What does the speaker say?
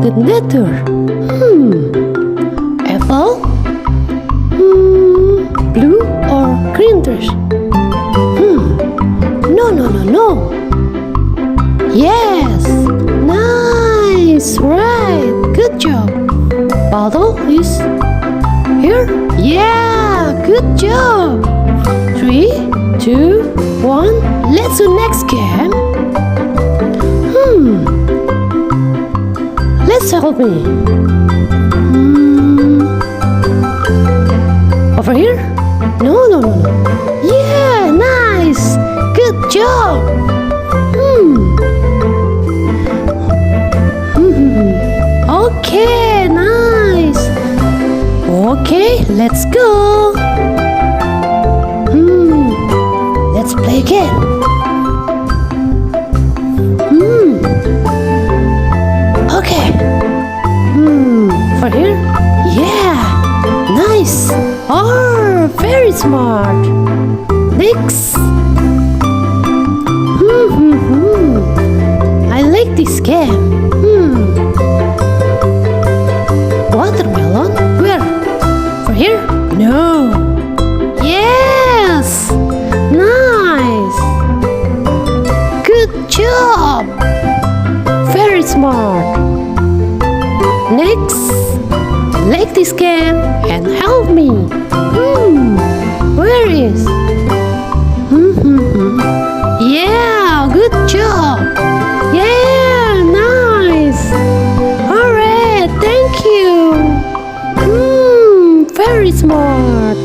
good letter. Apple? Blue or green dress? No. Yes! Nice! Right! Good job! Bottle is here? Yeah! Good job! 3, 2, 1. Let's do next game. Let's help me. Over here? No. Yeah, nice. Good job. Okay, nice. Okay, let's go. Let's play again. Okay. For here? Yeah. Nice. Oh, very smart. Next. I like this game. Watermelon? Where? For here? No. Yes. Nice. Good job. Very smart. Next. Like this game and help me. Where is? Yeah, good job. Yeah, nice. Alright, thank you. Very smart.